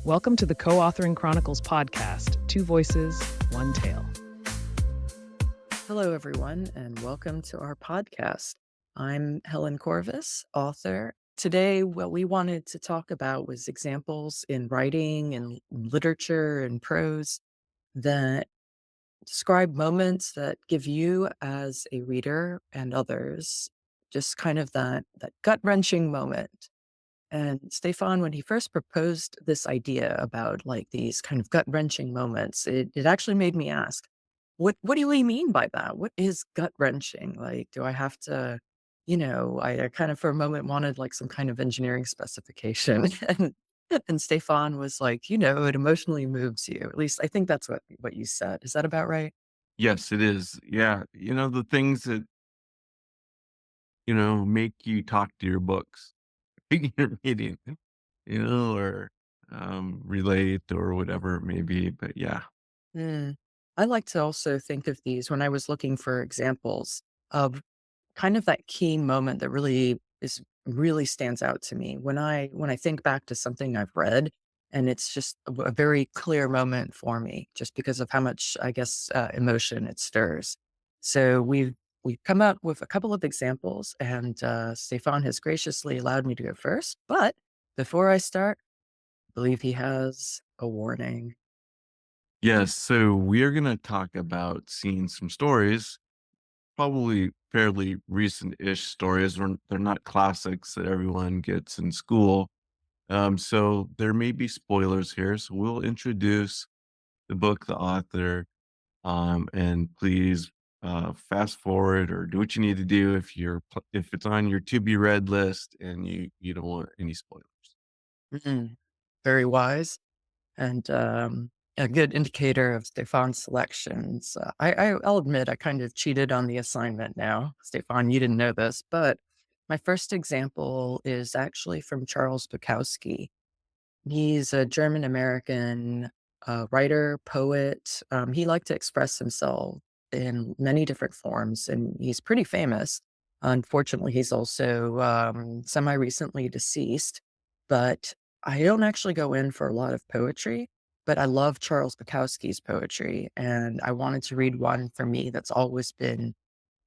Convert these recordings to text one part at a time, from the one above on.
Welcome to the Co-Authoring Chronicles podcast, 2 voices, 1 tale. Hello, everyone, and welcome to our podcast. I'm Helencorvis, author. Today, what we wanted to talk about was examples in writing and literature and prose that describe moments that give you as a reader and others just kind of that gut-wrenching moment. And Steaphan, when he first proposed this idea about like these kind of gut-wrenching moments, it actually made me ask, what do you mean by that? What is gut-wrenching? Like, do I have to, I kind of for a moment wanted like some kind of engineering specification. And Steaphan was like, it emotionally moves you. At least I think that's what you said. Is that about right? Yes, it is. Yeah. The things that, make you talk to your books, you're reading, or relate or whatever it may be. But yeah. Mm. I like to also think of these when I was looking for examples of kind of that key moment that really stands out to me when I think back to something I've read, and it's just a very clear moment for me just because of how much, I guess, emotion it stirs. So we've come up with a couple of examples, and Stefan has graciously allowed me to go first. But before I start, I believe he has a warning. Yes. So we are going to talk about seeing some stories, probably fairly recent-ish stories. They're not classics that everyone gets in school. So there may be spoilers here. So we'll introduce the book, the author, and please fast forward or do what you need to do if it's on your to be read list and you don't want any spoilers. Mhm. Very wise. And a good indicator of Stefan's selections. I'll admit I kind of cheated on the assignment now. Stefan, you didn't know this, but my first example is actually from Charles Bukowski. He's a German American writer, poet. He liked to express himself in many different forms, and he's pretty famous. Unfortunately, he's also semi recently deceased, but I don't actually go in for a lot of poetry, but I love Charles Bukowski's poetry, and I wanted to read one for me that's always been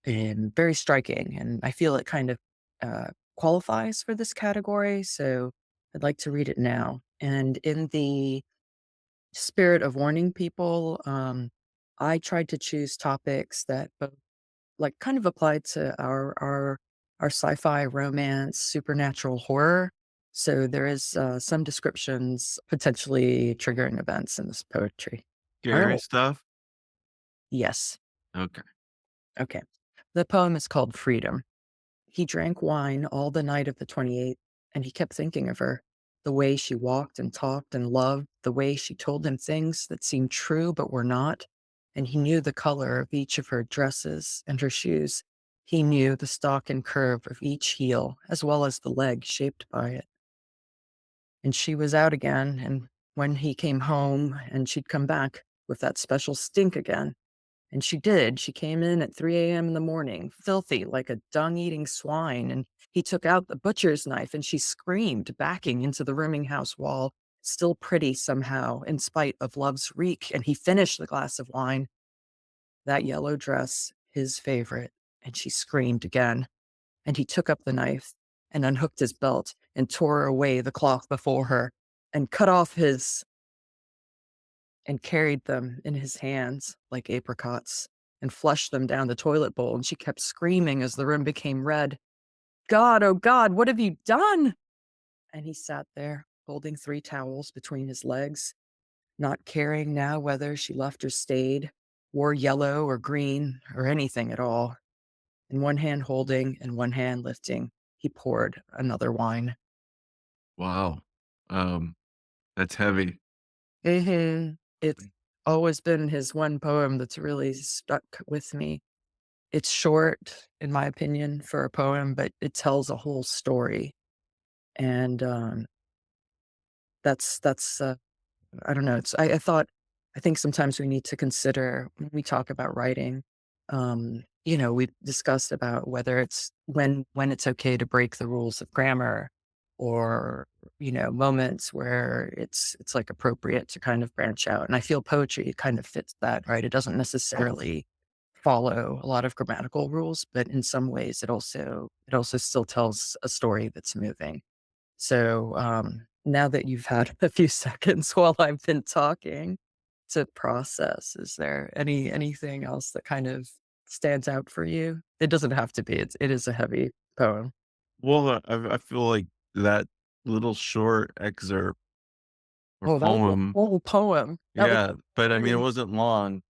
very striking, and I feel it kind of qualifies for this category. So I'd like to read it now. And in the spirit of warning people, I tried to choose topics that both like kind of applied to our sci-fi, romance, supernatural horror. So there is some descriptions potentially triggering events in this poetry. All Scary right. stuff. Yes. Okay. Okay. The poem is called Freedom. He drank wine all the night of the 28th, and he kept thinking of her. The way she walked and talked and loved, the way she told him things that seemed true but were not. And he knew the color of each of her dresses and her shoes. He knew the stalk and curve of each heel, as well as the leg shaped by it. And she was out again, and when he came home, and she'd come back with that special stink again. And she did. She came in at 3 a.m. in the morning, filthy like a dung-eating swine, and he took out the butcher's knife, and she screamed, backing into the rooming house wall, still pretty somehow, in spite of love's reek, and he finished the glass of wine, that yellow dress, his favorite, and she screamed again. And he took up the knife and unhooked his belt and tore away the cloth before her and cut off his and carried them in his hands like apricots and flushed them down the toilet bowl, and she kept screaming as the room became red. God, oh God, what have you done? And he sat there, holding 3 towels between his legs, not caring now whether she left or stayed, wore yellow or green or anything at all. In one hand holding and one hand lifting, he poured another wine. Wow. Um, that's heavy. It's always been his one poem that's really stuck with me. It's short, in my opinion, for a poem, but it tells a whole story, and, that's I don't know, I think sometimes we need to consider when we talk about writing, we've discussed about whether it's when it's okay to break the rules of grammar or, moments where it's like appropriate to kind of branch out. And I feel poetry kind of fits that, right? It doesn't necessarily follow a lot of grammatical rules, but in some ways it also still tells a story that's moving. So, now that you've had a few seconds while I've been talking to process, is there anything else that kind of stands out for you? It doesn't have to be. It is a heavy poem. Well, I feel like that little short excerpt or Oh, that was a poem, whole poem. That was yeah, but I mean, it great. wasn't long,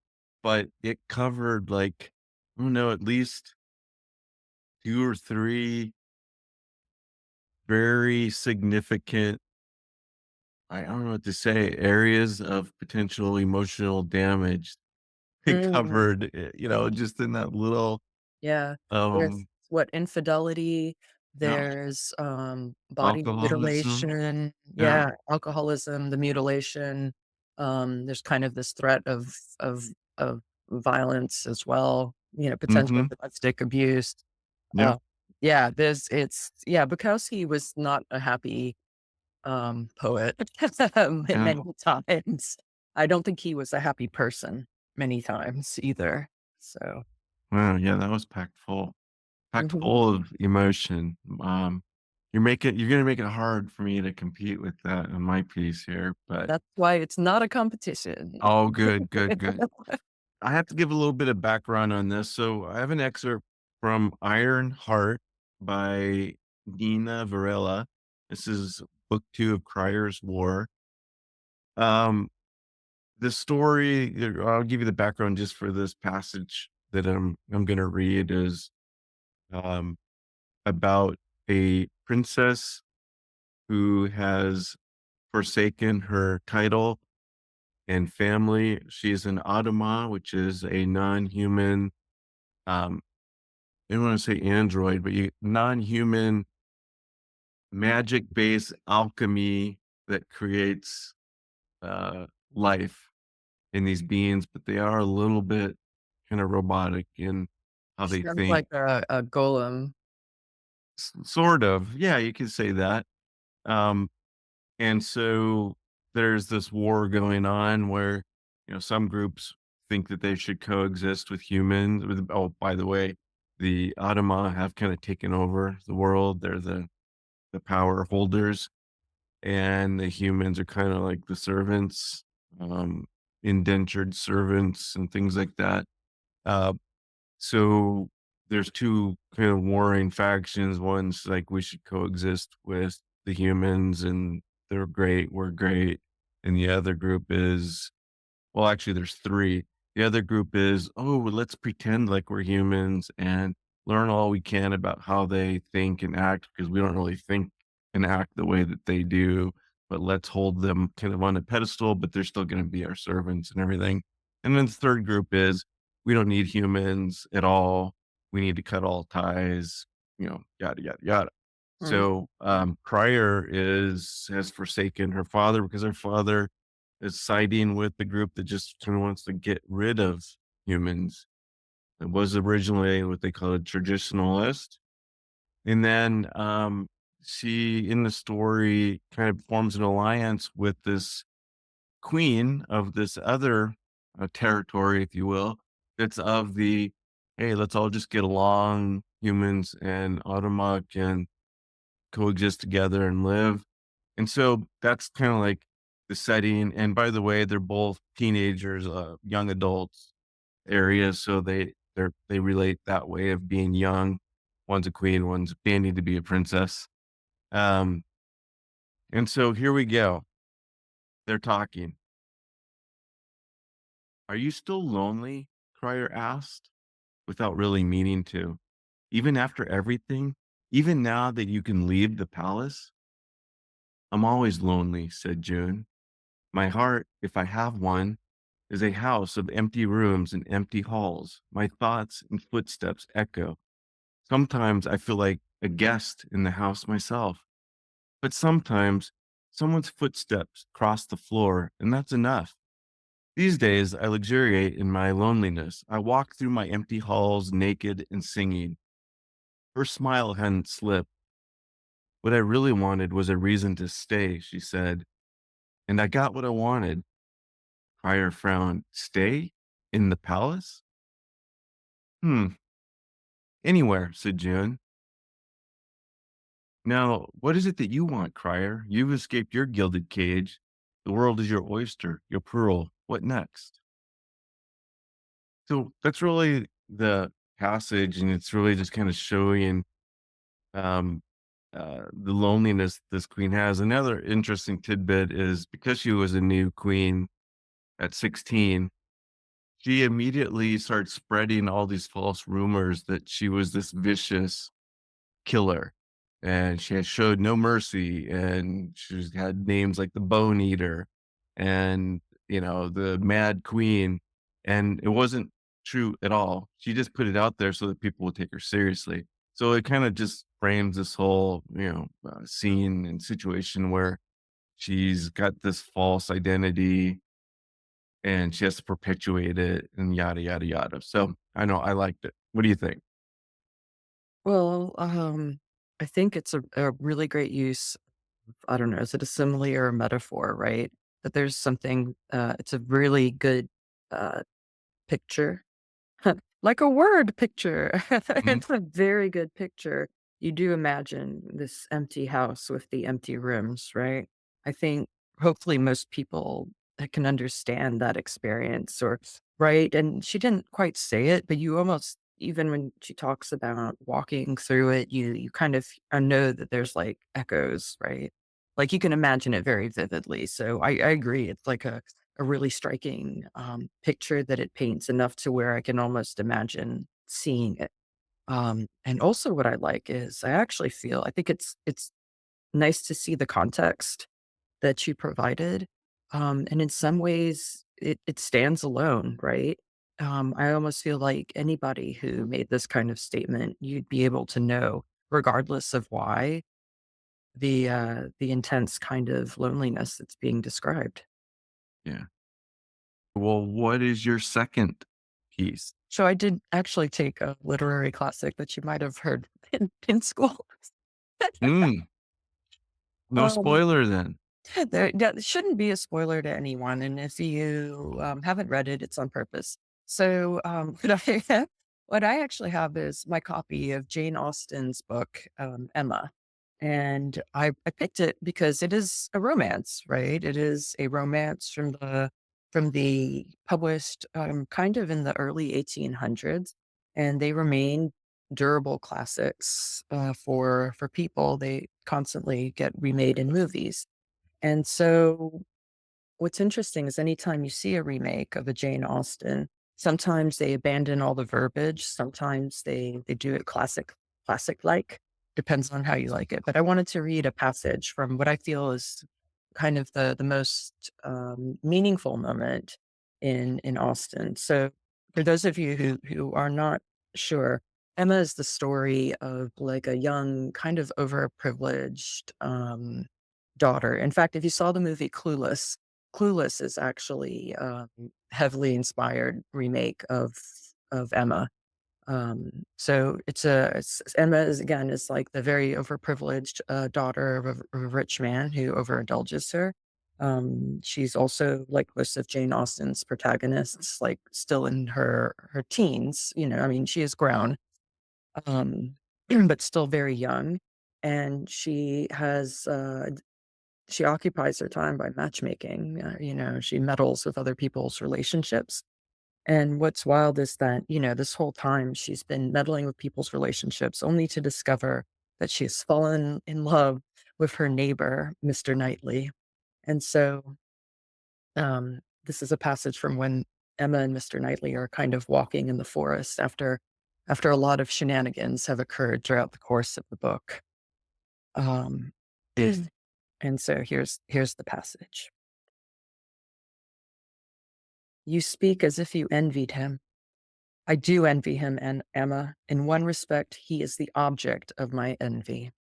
but it covered like, I don't know, at least 2 or 3 very significant, I don't know what to say, areas of potential emotional damage. It Mm, covered, yeah. just in that little, Yeah, there's um, what, infidelity, yeah, there's, body alcoholism. mutilation, Yeah. yeah, alcoholism, the mutilation, there's kind of this threat of of violence as well, potential Mhm. domestic abuse, Yeah. uh, yeah, Bukowski was not a happy, poet Yeah. many times. I don't think he was a happy person many times either, so Wow, yeah, that was packed full. Packed mhm. full of emotion. You're gonna make it hard for me to compete with that in my piece here, but That's why it's not a competition. oh, good, good, good. I have to give a little bit of background on this. So I have an excerpt from Iron Heart by Deena Varella. This is book 2 of Crier's War. Um, the story, I'll give you the background just for this passage that I'm gonna read is um about a princess who has forsaken her title and family. She's an automa, which is a non-human, um, I don't want to say android, but non-human magic-based alchemy that creates life in these beings, but they are a little bit kind of robotic in how they Sounds think. like a golem. Sort of, yeah, you could say that. Um, And so there's this war going on where, some groups think that they should coexist with humans. Oh, by the way, the Automa have kind of taken over the world. They're the power holders, and the humans are kind of like the servants, um, indentured servants and things like that. Uh, so there's 2 kind of warring factions. One's like, "We should coexist with the humans, and they're great, we're great." And the other group is, well, actually, there's 3. The other group is, "Oh, well, let's pretend like we're humans and learn all we can about how they think and act because we don't really think and act the way that they do, but let's hold them kind of on a pedestal, but they're still gonna be our servants and everything." And then the 3rd group is, "We don't need humans at all. We need to cut all ties," yada, yada, yada. Mm, So, Crier has forsaken her father because her father is siding with the group that just kind of wants to get rid of humans. It was originally what they call a traditionalist. And then she, in the story, kind of forms an alliance with this queen of this other territory, if you will, that's of the, hey, let's all just get along. Humans and Automa can coexist together and live. And so that's kind of like the setting. And by the way, they're both teenagers, young adults areas, so they relate that way of being young. One's a queen, one's banding to be a princess. Um, and so here we go. They're talking. "Are you still lonely?" Crier asked, without really meaning to. "Even after everything? Even now that you can leave the palace?" "I'm always lonely," said June. "My heart, if I have one, is a house of empty rooms and empty halls. My thoughts and footsteps echo. Sometimes I feel like a guest in the house myself, but sometimes someone's footsteps cross the floor, and that's enough. These days, I luxuriate in my loneliness. I walk through my empty halls naked and singing." Her smile hadn't slipped. What I really wanted was a reason to stay, she said, and I got what I wanted. Crier frowned. Stay? In the palace? Hmm. Anywhere, said June. Now, what is it that you want, Crier? You've escaped your gilded cage. The world is your oyster, your pearl. What next? So that's really the passage, and it's really just kind of showing um, the loneliness this queen has. Another interesting tidbit is because she was a new queen at 16, she immediately starts spreading all these false rumors that she was this vicious killer, and she had showed no mercy, and she's had names like the Bone Eater and, the Mad Queen, and it wasn't true at all. She just put it out there so that people would take her seriously. So it kinda just frames this whole, scene and situation where she's got this false identity and she has to perpetuate it and yada, yada, yada. So, I know I liked it. What do you think? Well, I think it's a really great use. I don't know, is it a simile or a metaphor, right? That there's something, it's a really good uh, picture. Like a word picture. Mhm. It's a very good picture. You do imagine this empty house with the empty rooms, right? I think hopefully most people that can understand that experience or right. And she didn't quite say it, but you almost even when she talks about walking through it, you kind of know that there's like echoes, right? Like you can imagine it very vividly. So I agree. It's like a really striking, picture that it paints enough to where I can almost imagine seeing it. And also what I like is I actually feel I think it's nice to see the context that you provided. And in some ways it stands alone, right? I almost feel like anybody who made this kind of statement, you'd be able to know, regardless of why, the intense kind of loneliness that's being described. Yeah. Well, what is your second piece? So I did actually take a literary classic that you might have heard in school. Mm, no Um, spoiler then. that shouldn't be a spoiler to anyone, and if you, haven't read it, it's on purpose. So, what I actually have is my copy of Jane Austen's book, Emma, and I picked it because it is a romance, right? It is a romance from the published, kind of in the early 1800s, and they remain durable classics, for people. They constantly get remade in movies. And so what's interesting is anytime you see a remake of a Jane Austen, sometimes they abandon all the verbiage, sometimes they do it classic like, depends on how you like it. But I wanted to read a passage from what I feel is kind of the most meaningful moment in Austen. So for those of you who are not sure, Emma is the story of like a young, kind of overprivileged daughter. In fact, if you saw the movie Clueless, Clueless is actually heavily inspired remake of Emma. So Emma is again is like the very overprivileged daughter of a rich man who overindulges her. She's also like most of Jane Austen's protagonists, like still in her teens. I mean, she is grown, um, but still very young, and she occupies her time by matchmaking. She meddles with other people's relationships. And what's wild is that, this whole time she's been meddling with people's relationships only to discover that she has fallen in love with her neighbor, Mr. Knightley. And so this is a passage from when Emma and Mr. Knightley are kind of walking in the forest after a lot of shenanigans have occurred throughout the course of the book. Um, and so here's the passage. You speak as if you envied him. I do envy him, and Emma. In one respect, he is the object of my envy.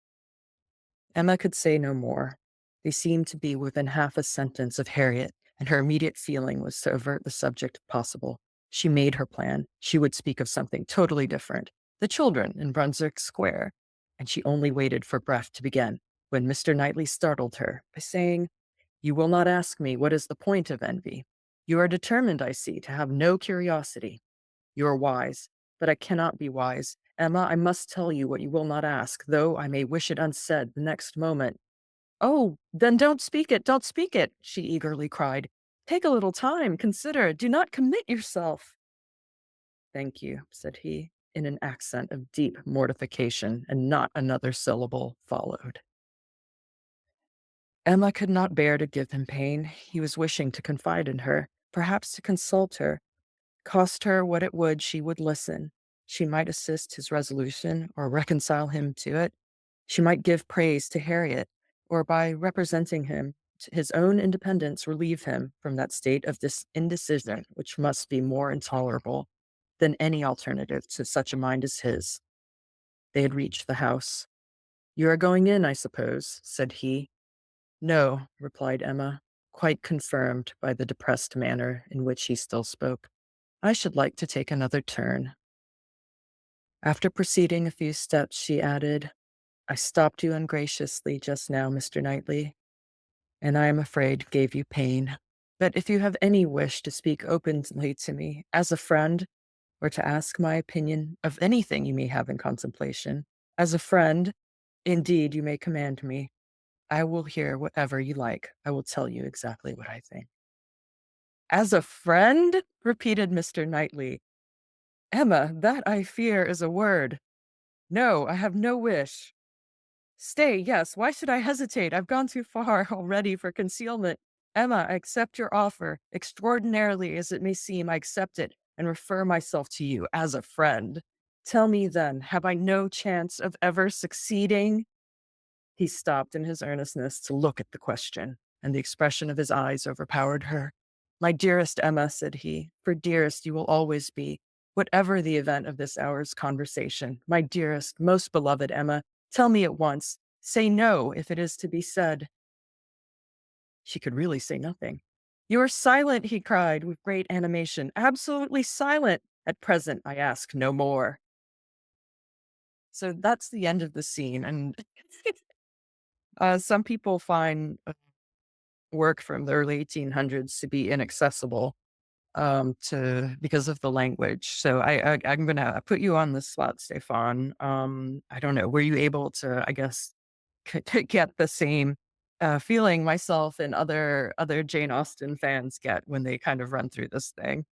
Emma could say no more. They seemed to be within half a sentence of Harriet, and her immediate feeling was to avert the subject if possible. She made her plan. She would speak of something totally different, the children in Brunswick Square, and she only waited for breath to begin. when Mr. Knightley startled her by saying, "You will not ask me what is the point of envy. You are determined, I see, to have no curiosity. You are wise, but I cannot be wise. Emma, I must tell you what you will not ask, though I may wish it unsaid the next moment." "Oh, then don't speak it," she eagerly cried. "Take a little time, consider, do not commit yourself." "Thank you," said he, in an accent of deep mortification, and not another syllable followed. Emma could not bear to give him pain. He was wishing to confide in her, perhaps to consult her. Cost her what it would, she would listen. She might assist his resolution or reconcile him to it. She might give praise to Harriet, or by representing him to his own independence, relieve him from that state of this indecision which must be more intolerable than any alternative to such a mind as his. They had reached the house. "You are going in, I suppose," said he. "No," replied Emma, quite confirmed by the depressed manner in which he still spoke. "I should like to take another turn." After proceeding a few steps, she added, "I stopped you ungraciously just now, Mr. Knightley, and I am afraid gave you pain. But if you have any wish to speak openly to me as a friend, or to ask my opinion of anything you may have in contemplation, as a friend, indeed, you may command me. I will hear whatever you like. I will tell you exactly what I think." "As a friend?" repeated Mr. Knightley. "Emma, that I fear is a word. No, I have no wish. Stay, yes, why should I hesitate? I've gone too far already for concealment. Emma, I accept your offer. Extraordinarily as it may seem, I accept it and refer myself to you as a friend. Tell me then, have I no chance of ever succeeding?" He stopped in his earnestness to look at the question, and the expression of his eyes overpowered her. "My dearest Emma," said he, "for dearest you will always be, whatever the event of this hour's conversation. My dearest, most beloved Emma, tell me at once. Say no, if it is to be said." She could really say nothing. "You are silent," he cried with great animation, "absolutely silent. At present, I ask no more." So that's the end of the scene. And some people find work from the early 1800s to be inaccessible to because of the language. So I'm gonna put you on the spot, Steaphan. I don't know. Were you able to, I guess, to get the same feeling myself and other Jane Austen fans get when they kind of run through this thing?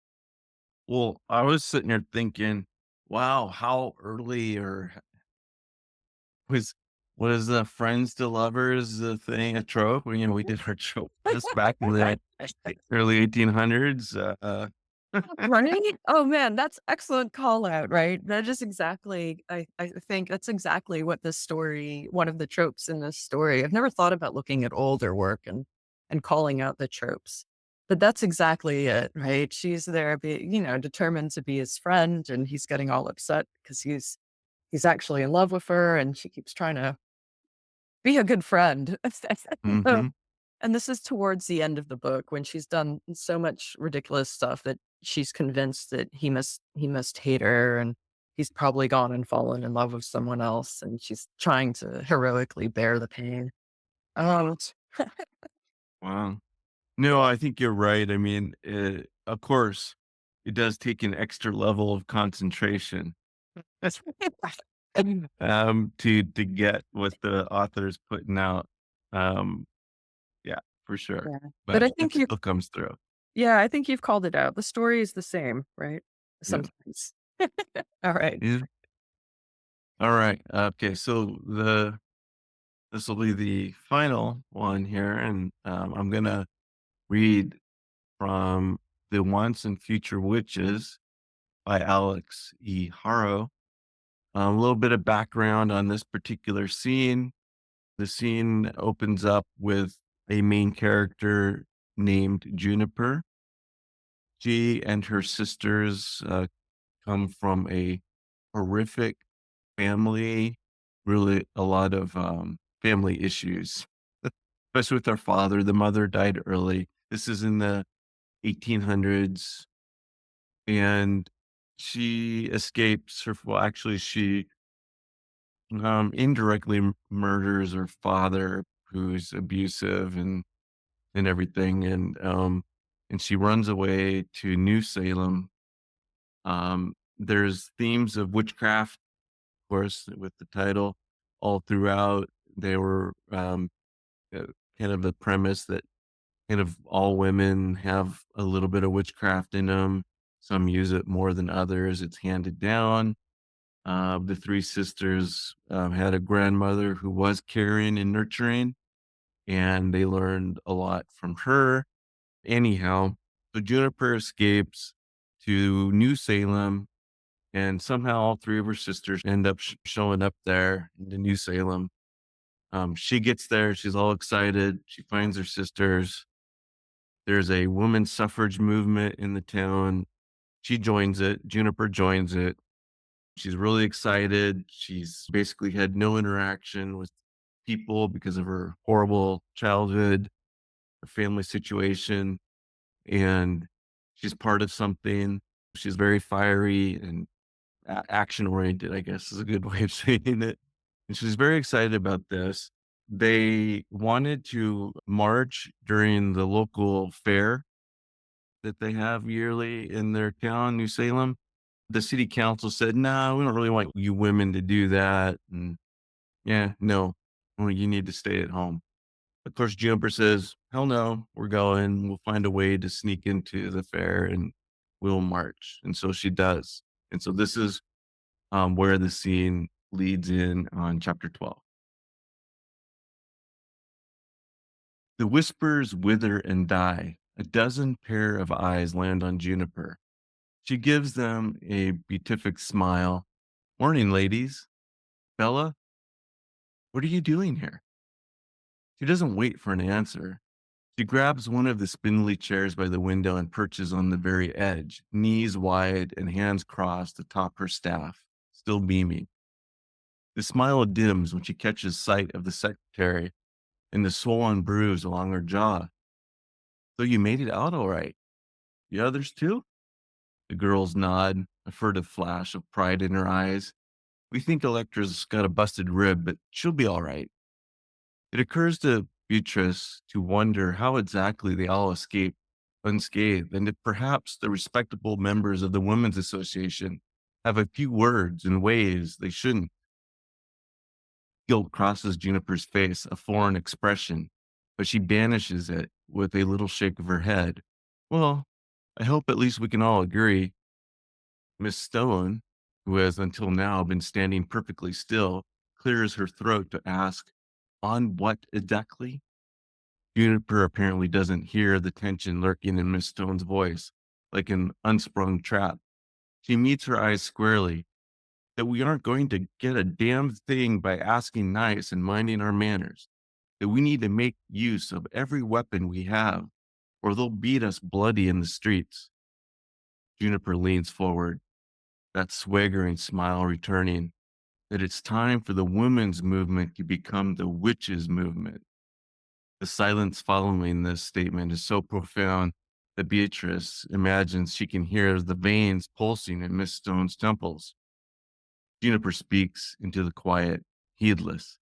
Well, I was sitting here thinking, wow, how early or was what is the friends to lovers the thing, a trope? You know, we did our trope list back in the early 1800s. Right? Oh man, that's excellent call out, right? That is exactly, I think that's exactly what this story, one of the tropes in this story. I've never thought about looking at older work and calling out the tropes. But that's exactly it, right? She's there determined to be his friend, and he's getting all upset because he's actually in love with her, and she keeps trying to be a good friend. Hmm. And this is towards the end of the book when she's done so much ridiculous stuff that she's convinced that he must hate her, and he's probably gone and fallen in love with someone else, and she's trying to heroically bear the pain. Um, Wow. No, I think you're right. I mean, of course, it does take an extra level of concentration to get what the author's putting out. Um, yeah, for sure. yeah. But But I it think you still comes through. yeah, I think you've called it out. The story is the same, right? Yeah. Sometimes. All right. Yeah. All right. Okay. So this will be the final one here, and I'm gonna read from "The Once and Future Witches" by Alix E. Harrow. A little bit of background on this particular scene. The scene opens up with a main character named Juniper. She and her sisters come from a horrific family, really a lot of family issues, especially with their father. The mother died early. This is in the 1800s, and she escapes her. Well, actually, she indirectly murders her father, who's abusive and everything, and she runs away to New Salem. There's themes of witchcraft, of course, with the title all throughout. They were uh, kind of the premise that kind of all women have a little bit of witchcraft in them. Some use it more than others. It's handed down. The three sisters had a grandmother who was caring and nurturing, and they learned a lot from her. Anyhow, so Juniper escapes to New Salem, and somehow all three of her sisters end up showing up there in New Salem. She gets there, she's all excited. She finds her sisters. There's a women's suffrage movement in the town. She joins it. Juniper joins it. She's really excited. She's basically had no interaction with people because of her horrible childhood, her family situation, and she's part of something. She's very fiery and action oriented, I guess is a good way of saying it. And she's very excited about this. They wanted to march during the local fair that they have yearly in their town, New Salem. The city council said, "No, we don't really want you women to do that." And yeah, no, well, you need to stay at home. Of course, Juniper says, "Hell no, we're going. We'll find a way to sneak into the fair and we'll march." And so she does. And so this is where the scene leads in on chapter 12. The whispers wither and die. A dozen pair of eyes land on Juniper. She gives them a beatific smile. "Morning, ladies. Bella, what are you doing here?" She doesn't wait for an answer. She grabs one of the spindly chairs by the window and perches on the very edge, knees wide and hands crossed atop her staff, still beaming. The smile dims when she catches sight of the secretary and the swollen bruise along her jaw. "So you made it out all right. The others too?" The girls nod, a furtive flash of pride in her eyes. "We think Electra's got a busted rib, but she'll be all right." It occurs to Beatrice to wonder how exactly they all escaped unscathed, and if perhaps the respectable members of the Women's Association have a few words and ways they shouldn't. Guilt crosses Juniper's face, a foreign expression, but she banishes it with a little shake of her head. "Well, I hope at least we can all agree." Miss Stone, who has until now been standing perfectly still, clears her throat to ask, "On what exactly?" Juniper apparently doesn't hear the tension lurking in Miss Stone's voice, like an unsprung trap. She meets her eyes squarely. "That we aren't going to get a damn thing by asking nice and minding our manners. That we need to make use of every weapon we have, or they'll beat us bloody in the streets." Juniper leans forward, that swaggering smile returning. That it's time for the women's movement to become the witches' movement. The silence following this statement is so profound that Beatrice imagines she can hear the veins pulsing in Miss Stone's temples. Juniper speaks into the quiet, heedless.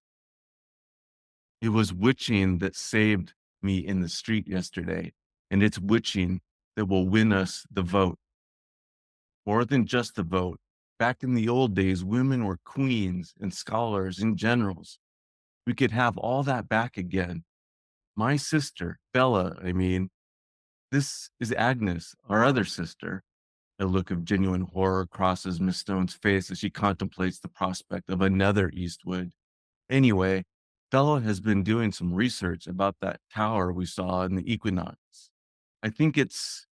"It was witching that saved me in the street yesterday, and it's witching that will win us the vote. More than just the vote. Back in the old days, women were queens and scholars and generals. We could have all that back again. My sister, Bella, I mean, this is Agnes, our other sister." A look of genuine horror crosses Miss Stone's face as she contemplates the prospect of another Eastwood. "Anyway, Bella has been doing some research about that tower we saw in the equinox. I think it's—"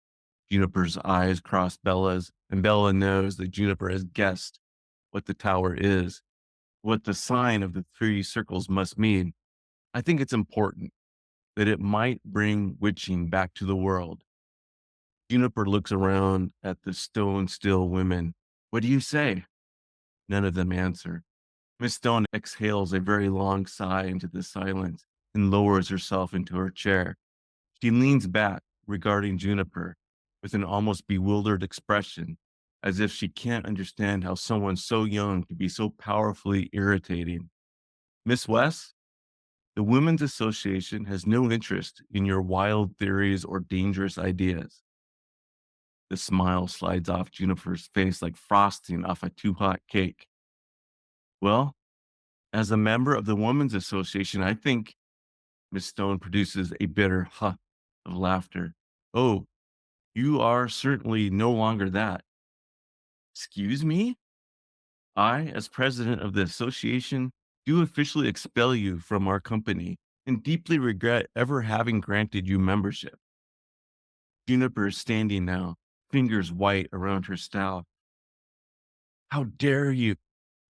Juniper's eyes cross Bella's, and Bella knows that Juniper has guessed what the tower is, what the sign of the three circles must mean. "I think it's important that it might bring witching back to the world." Juniper looks around at the stone still women. "What do you say?" None of them answer. Miss Stone exhales a very long sigh into the silence and lowers herself into her chair. She leans back, regarding Juniper with an almost bewildered expression, as if she can't understand how someone so young could be so powerfully irritating. Miss West, the Women's Association has no interest in your wild theories or dangerous ideas. The smile slides off Juniper's face like frosting off a too hot cake. Well, as a member of the Women's Association, I think Miss Stone produces a bitter huh of laughter. Oh, you are certainly no longer that. Excuse me? I, as president of the association, do officially expel you from our company and deeply regret ever having granted you membership. Juniper is standing now, fingers white around her staff. How dare you?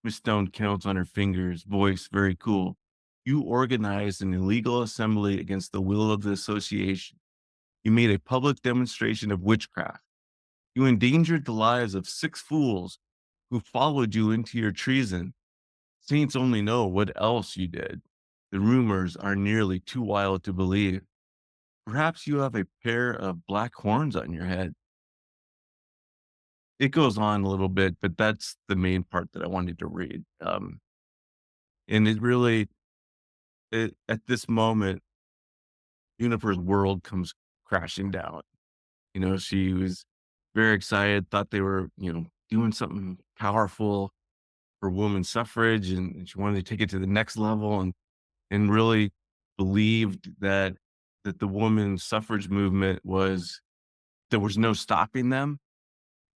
Miss Stone counts on her fingers, voice very cool. You organized an illegal assembly against the will of the association. You made a public demonstration of witchcraft. You endangered the lives of 6 fools who followed you into your treason. Saints only know what else you did. The rumors are nearly too wild to believe. Perhaps you have a pair of black horns on your head. It goes on a little bit, but that's the main part that I wanted to read. And it really, at this moment, Juniper's world comes crashing down. She was very excited, thought they were, doing something powerful for women's suffrage, and she wanted to take it to the next level, and really believed that the women's suffrage movement was there was no stopping them,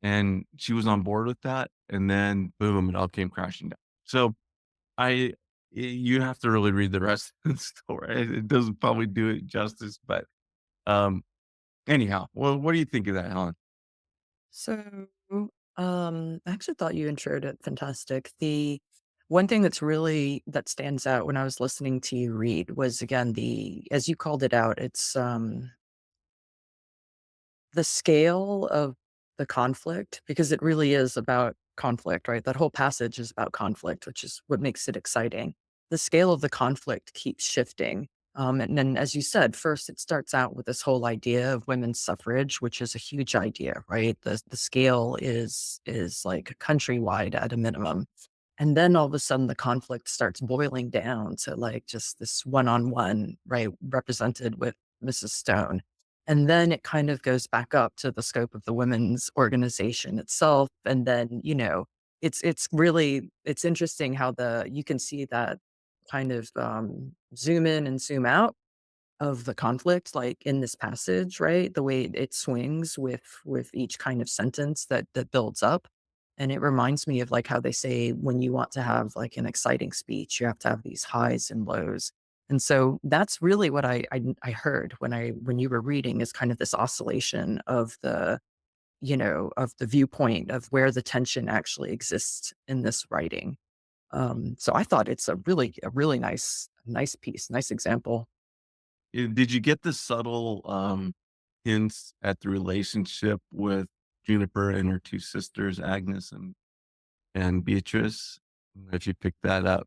and she was on board with that, and then boom, it all came crashing down. So I you have to really read the rest of the story. It doesn't probably do it justice, but um anyhow, well, what do you think of that, Helen? So, I actually thought you introed it fantastic. The one thing that stands out when I was listening to you read was again as you called it out, it's the scale of the conflict, because it really is about conflict, right? That whole passage is about conflict, which is what makes it exciting. The scale of the conflict keeps shifting. And then, as you said, first it starts out with this whole idea of women's suffrage, which is a huge idea, right? The scale is like countrywide at a minimum. And then all of a sudden the conflict starts boiling down to like just this one-on-one, right? Represented with Mrs. Stone. And then it kind of goes back up to the scope of the women's organization itself. And then, it's interesting how you can see that kind of zoom in and zoom out of the conflict, like in this passage, right? The way it swings with each kind of sentence that builds up. And it reminds me of like how they say when you want to have like an exciting speech, you have to have these highs and lows. And so that's really what I heard when you were reading, is kind of this oscillation of of the viewpoint of where the tension actually exists in this writing. So I thought it's a really nice piece, nice example. Did you get the subtle hints at the relationship with Juniper and her 2 sisters, Agnes and Beatrice? If you picked that up.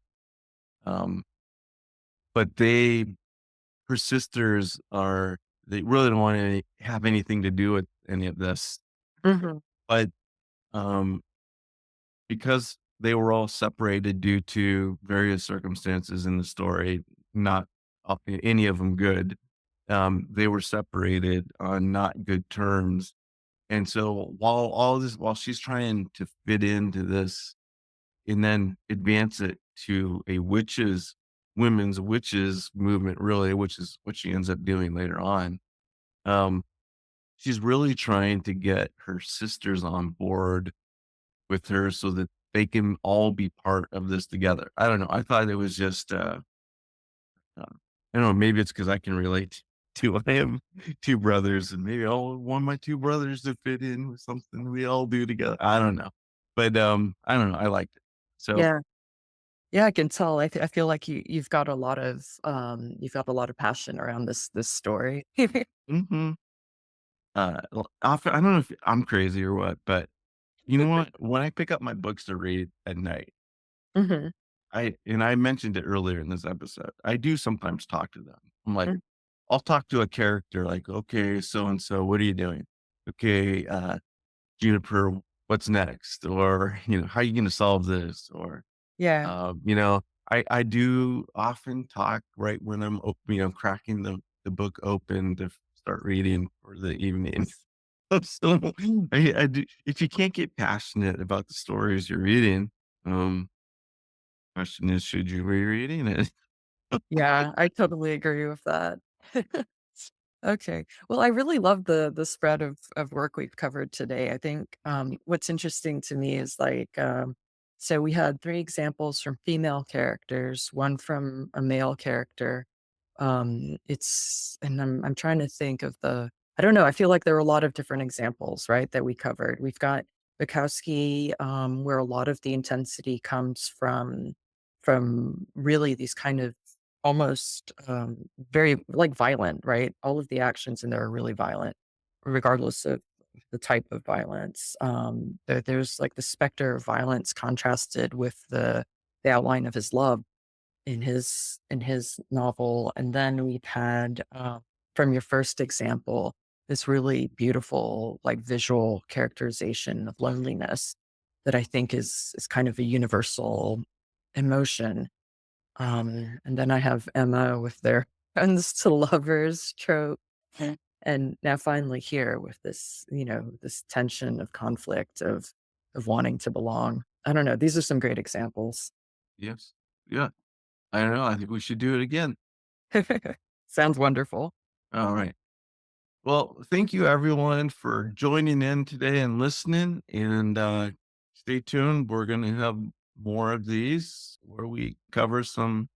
Um, but her sisters they really don't want to have anything to do with any of this. Mhm. But um, because they were all separated due to various circumstances in the story, not any of them good, they were separated on not good terms. And so while she's trying to fit into this and then advance it to a women's witches movement, really, which is what she ends up doing later on. Um, she's really trying to get her sisters on board with her so that they can all be part of this together. I don't know. I thought it was just, I don't know. Maybe it's because I can relate to I have 2 brothers, and maybe I want my 2 brothers to fit in with something we all do together. I don't know, but I don't know. I liked it. So, Yeah. Yeah, I can tell. I feel like you've got a lot of passion around this story. mhm. Often, I don't know if I'm crazy or what, but you know what? When I pick up my books to read at night, Mhm, I mentioned it earlier in this episode, I do sometimes talk to them. I'm like, mm, I'll talk to a character like, okay, so and so, what are you doing? Okay, Juniper, what's next, or how are you going to solve this, or Yeah. you know, I do often talk right when I'm cracking the book open to start reading for the evening. So I do. If you can't get passionate about the stories you're reading, um, question is, should you be reading it? Yeah, I totally agree with that. Okay. Well, I really love the spread of work we've covered today. I think what's interesting to me is like so we had three examples from female characters, one from a male character. It's and I'm trying to think of the I don't know, I feel like there were a lot of different examples, right, that we covered. We've got Bukowski, where a lot of the intensity comes from really these kind of almost very like violent, right? All of the actions in there are really violent, regardless of the type of violence. There's like the specter of violence contrasted with the outline of his love in his novel. And then we've had from your first example this really beautiful like visual characterization of loneliness that I think is kind of a universal emotion. And then I have Emma with their friends to lovers trope. Mhm. And now finally here with this, this tension of conflict of wanting to belong. I don't know. These are some great examples. Yes. Yeah. I don't know. I think we should do it again. Sounds wonderful. All right. Well, thank you everyone for joining in today and listening. And stay tuned. We're going to have more of these where we cover some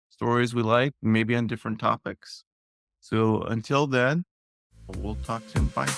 stories we like, maybe on different topics. So until then, we'll talk soon. Bye.